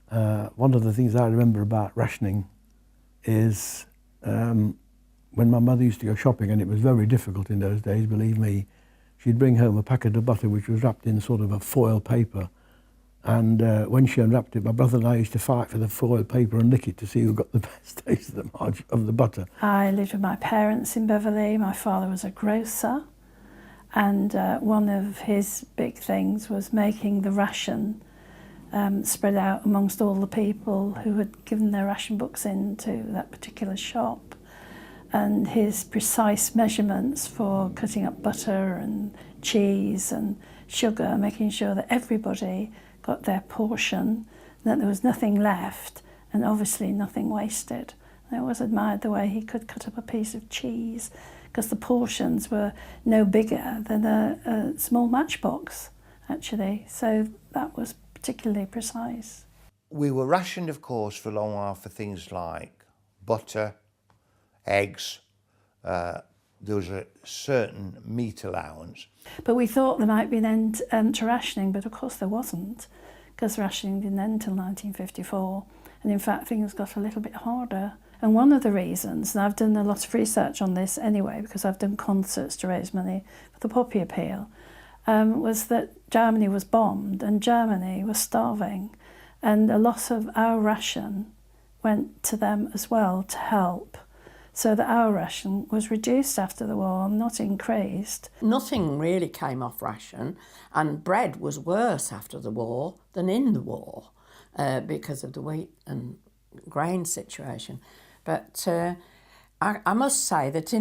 One of the things I remember about rationing is when my mother used to go shopping, and it was very difficult in those days, believe me, she'd bring home a packet of butter which was wrapped in sort of a foil paper. And when she unwrapped it, my brother and I used to fight for the foil paper and lick it to see who got the best taste of the butter. I lived with my parents in Beverley. My father was a grocer, and one of his big things was making the ration spread out amongst all the people who had given their ration books into that particular shop. And his precise measurements for cutting up butter and cheese and sugar, making sure that everybody got their portion, that there was nothing left, and obviously nothing wasted. I always admired the way he could cut up a piece of cheese, because the portions were no bigger than a small matchbox, actually. So that was particularly precise. We were rationed, of course, for a long while for things like butter, eggs. There was a certain meat allowance. But we thought there might be an end to rationing, but of course there wasn't, because rationing didn't end until 1954. And in fact, things got a little bit harder. And one of the reasons, and I've done a lot of research on this anyway, because I've done concerts to raise money for the Poppy Appeal, was that Germany was bombed and Germany was starving. And a lot of our ration went to them as well to help. So that our ration was reduced after the war, not increased. Nothing really came off ration, and bread was worse after the war than in the war because of the wheat and grain situation. But I must say that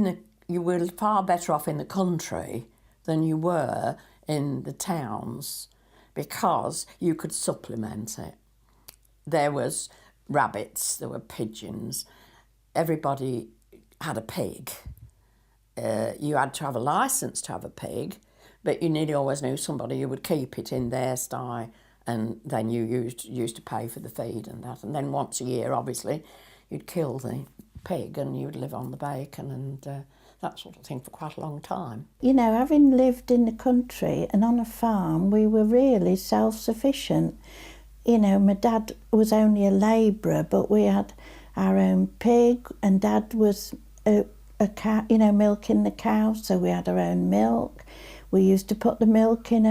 you were far better off in the country than you were in the towns, because you could supplement it. There was rabbits, there were pigeons, everybody had a pig. You had to have a licence to have a pig, but you nearly always knew somebody who would keep it in their sty, and then you used to pay for the feed and that. And then once a year, obviously, you'd kill the pig and you'd live on the bacon and that sort of thing for quite a long time. You know, having lived in the country and on a farm, we were really self-sufficient. You know, my dad was only a labourer, but we had our own pig, and Dad was a cow, you know, milking the cow, so we had our own milk. We used to put the milk in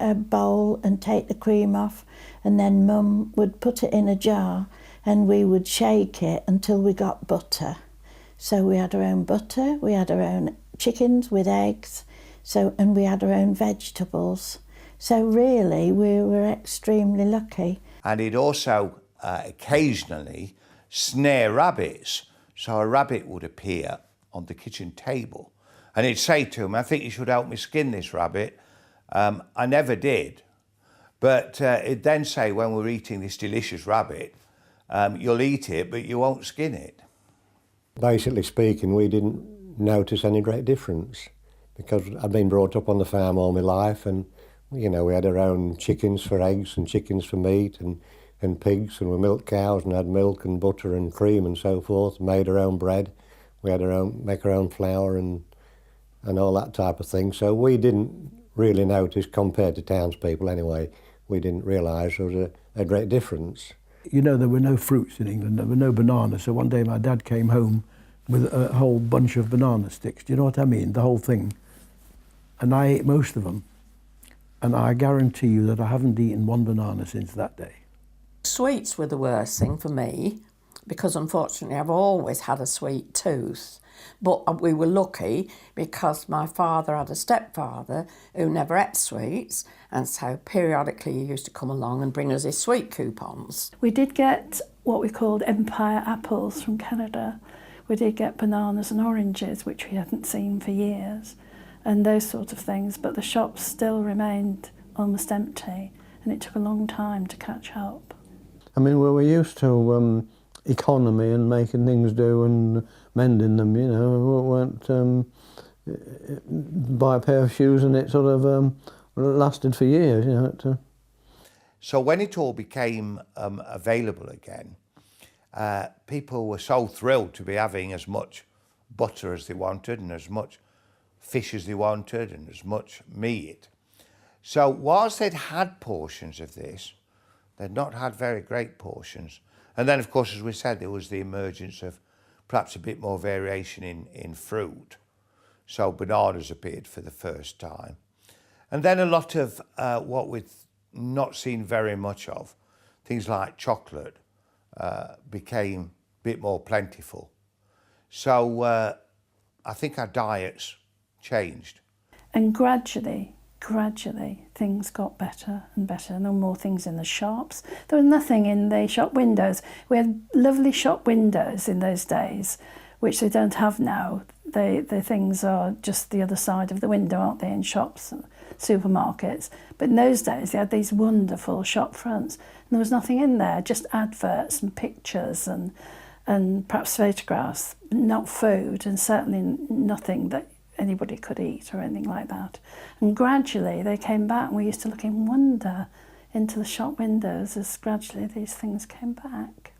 a bowl and take the cream off, and then Mum would put it in a jar and we would shake it until we got butter. So we had our own butter, we had our own chickens with eggs, and we had our own vegetables. So really we were extremely lucky. And he'd also occasionally snare rabbits. So a rabbit would appear on the kitchen table and he'd say to him, "I think you should help me skin this rabbit." I never did. But he'd then say, when we're eating this delicious rabbit, you'll eat it, but you won't skin it. Basically speaking, we didn't notice any great difference, because I'd been brought up on the farm all my life, and you know, we had our own chickens for eggs and chickens for meat, and pigs, and we milked cows and had milk and butter and cream and so forth, made our own bread. We had make our own flour and all that type of thing. So we didn't really notice, compared to townspeople anyway, we didn't realise there was a great difference. You know, there were no fruits in England, there were no bananas, so one day my dad came home with a whole bunch of banana sticks. Do you know what I mean? The whole thing. And I ate most of them. And I guarantee you that I haven't eaten one banana since that day. Sweets were the worst thing for me, because unfortunately I've always had a sweet tooth. But we were lucky because my father had a stepfather who never ate sweets, and so periodically he used to come along and bring us his sweet coupons. We did get what we called Empire apples from Canada. We did get bananas and oranges, which we hadn't seen for years, and those sort of things, but the shops still remained almost empty, and it took a long time to catch up. I mean, we were used to economy and making things do and mending them, you know. We weren't buy a pair of shoes and it sort of lasted for years, you know. So when it all became available again, people were so thrilled to be having as much butter as they wanted and as much fish as they wanted and as much meat. So whilst they'd had portions of this, They'd not had very great portions. And then, of course, as we said, there was the emergence of perhaps a bit more variation in fruit. So bananas appeared for the first time. And then a lot of what we've not seen very much of, things like chocolate, became a bit more plentiful. So I think our diets changed. And gradually, things got better and better. No more things in the shops. There was nothing in the shop windows. We had lovely shop windows in those days, which they don't have now. The things are just the other side of the window, aren't they, in shops and supermarkets. But in those days, they had these wonderful shop fronts. And there was nothing in there, just adverts and pictures and perhaps photographs, not food, and certainly nothing that anybody could eat or anything like that. And gradually they came back, and we used to look in wonder into the shop windows as gradually these things came back.